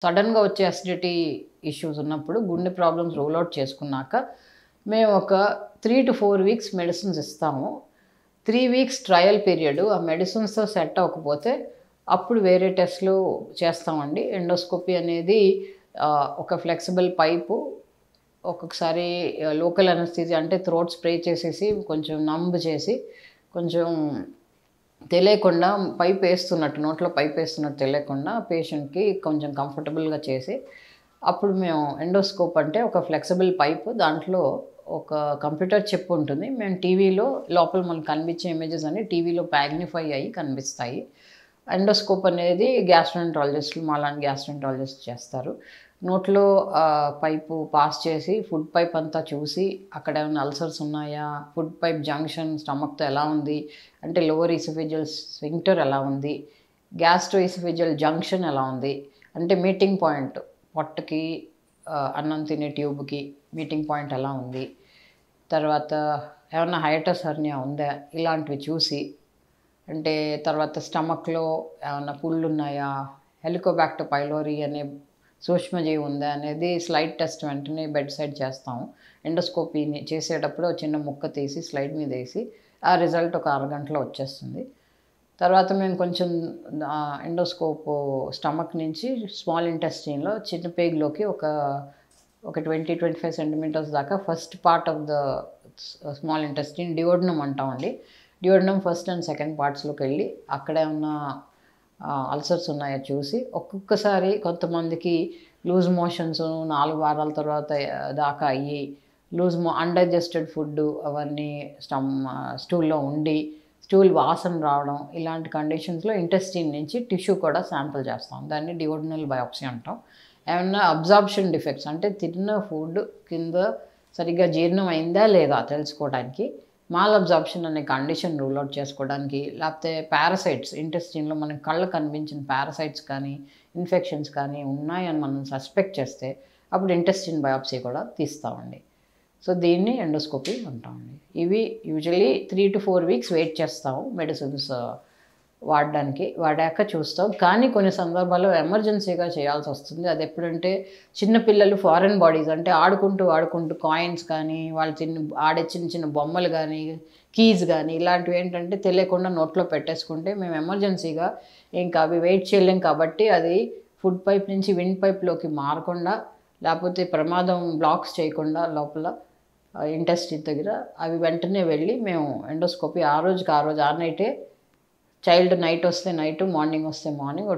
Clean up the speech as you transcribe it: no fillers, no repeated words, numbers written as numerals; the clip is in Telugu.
సడెన్‌గా వచ్చే అసిడిటీ ఇష్యూస్ ఉన్నప్పుడు గుండె ప్రాబ్లమ్స్ రూల్ ఔట్ చేసుకున్నాక, మేము ఒక 3-4 వీక్స్ మెడిసిన్స్ ఇస్తాము. 3 వీక్స్ ట్రయల్ పీరియడ్. ఆ మెడిసిన్స్‌తో సెట్ అవ్వకపోతే అప్పుడు వేరే టెస్ట్‌లు చేస్తామండి. ఎండోస్కోపీ అనేది ఒక ఫ్లెక్సిబుల్ పైపు ఒక్కొక్కసారి లోకల్ అనస్థీసియా అంటే థ్రోట్ స్ప్రే చేసేసి కొంచెం నంబ్ చేసి కొంచెం తెలియకుండా పైపేస్తున్నట్టు నోట్లో పైపేస్తున్నట్టు తెలియకుండా పేషెంట్‌కి కొంచెం కంఫర్టబుల్‌గా చేసి, అప్పుడు మేము ఎండోస్కోప్ అంటే ఒక ఫ్లెక్సిబుల్ పైప్ దాంట్లో ఒక కంప్యూటర్ చిప్ ఉంటుంది. మేము టీవీలో లోపల మనకు కనిపించే ఇమేజెస్ అన్నీ టీవీలో మాగ్నిఫై అయ్యి కనిపిస్తాయి. ఎండోస్కోప్ అనేది గ్యాస్ట్రోఎంటరాలజిస్టులు మాలాంటి గ్యాస్ట్రోఎంటరాలజిస్ట్ చేస్తారు. నోట్లో పైపు పాస్ చేసి ఫుడ్ పైప్ అంతా చూసి అక్కడ ఏమైనా అల్సర్స్ ఉన్నాయా? ఫుడ్ పైప్ జంక్షన్ స్టమక్‌తో ఎలా ఉంది? అంటే లోవర్ ఈసోఫేజియల్ స్ఫింక్టర్ ఎలా ఉంది? గ్యాస్ట్రో ఈసోఫేజియల్ జంక్షన్ ఎలా ఉంది? అంటే మీటింగ్ పాయింట్ పొట్టకి అన్నం తినే ట్యూబ్‌కి మీటింగ్ పాయింట్ ఎలా ఉంది? తర్వాత ఏమన్నా హైటస్ హెర్నియా ఉందా? ఇలాంటివి చూసి అంటే తర్వాత స్టమక్‌లో ఏమన్నా పుళ్ళున్నాయా? హెలికోబాక్టర్ పైలోరీ అనే సూక్ష్మజీవి ఉందా అనేది స్లైడ్ టెస్ట్ వెంటనే బెడ్ సైడ్ చేస్తాము. ఎండోస్కోపీని చేసేటప్పుడు ఒక చిన్న ముక్క తీసి స్లైడ్ మీదేసి ఆ రిజల్ట్ ఒక అరగంటలో వచ్చేస్తుంది. తర్వాత మేము కొంచెం ఎండోస్కోపు స్టమక్ నుంచి స్మాల్ ఇంటెస్టైన్‌లో చిన్న పేగులోకి ఒక 20-25 సెంటీమీటర్స్ దాకా first part of the small intestine duodenum అంటామండి. డియోడనమ్ ఫస్ట్ అండ్ సెకండ్ పార్ట్స్‌లోకెళ్ళి అక్కడ ఏమన్నా అల్సర్స్ ఉన్నాయో చూసి ఒక్కొక్కసారి కొంతమందికి లూజ్ మోషన్స్ 4 వారాల తర్వాత దాకా అయ్యి అన్‌డైజెస్టెడ్ ఫుడ్డు అవన్నీ స్టూల్‌లో ఉండి స్టూల్ వాసన రావడం ఇలాంటి కండిషన్స్‌లో ఇంటెస్టిన్ నుంచి టిష్యూ కూడా శాంపిల్ చేస్తాం. దాన్ని డియోడనల్ బయాప్సీ అంటాం. ఏమన్నా అబ్జార్ప్షన్ డిఫెక్ట్స్ అంటే తిన్న ఫుడ్ కింద సరిగ్గా జీర్ణం అయిందా లేదా తెలుసుకోవడానికి, మాల్ అబ్జార్ప్షన్ అనే కండిషన్ రూల్ ఔట్ చేసుకోవడానికి, లేకపోతే పారాసైట్స్ ఇంటెస్టిన్‌లో మనకి కళ్ళకి కనిపించిన పారాసైట్స్ కానీ, ఇన్ఫెక్షన్స్ కానీ ఉన్నాయని మనం సస్పెక్ట్ చేస్తే అప్పుడు ఇంటెస్టిన్ బయాప్సీ కూడా తీస్తామండి. సో, దీన్ని ఎండోస్కోపీ అంటామండి. ఇవి యూజువల్లీ 3-4 వీక్స్ వెయిట్ చేస్తాము మెడిసిన్స్ వాడాక చూస్తాం. కానీ కొన్ని సందర్భాల్లో ఎమర్జెన్సీగా చేయాల్సొస్తుంది. అదెప్పుడంటే చిన్న పిల్లలు ఫారెన్ బాడీస్ అంటే ఆడుకుంటూ కాయిన్స్ కానీ, వాళ్ళు ఆడే చిన్న చిన్న బొమ్మలు గానీ, కీస్ గానీ ఇలాంటివేంటంటే తెలియకుండా నోట్లో పెట్టేసుకుంటే మేము ఎమర్జెన్సీగా ఇంకా అవి వెయిట్ చేయలేం కాబట్టి అది ఫుడ్ పైప్ నుంచి విండ్ పైప్‌లోకి మారకుండా లేపోతే ప్రమాదం బ్లాక్స్ చేయకుండా లోపల ఇంటెస్టిన్ దగ్గర అవి వెంటనే వెళ్ళి మేము ఎండోస్కోపీ ఆ రోజుకి ఆ రోజు ఆ నైటే చైల్డ్ నైట్ వస్తే నైటు, మార్నింగ్ వస్తే మార్నింగ్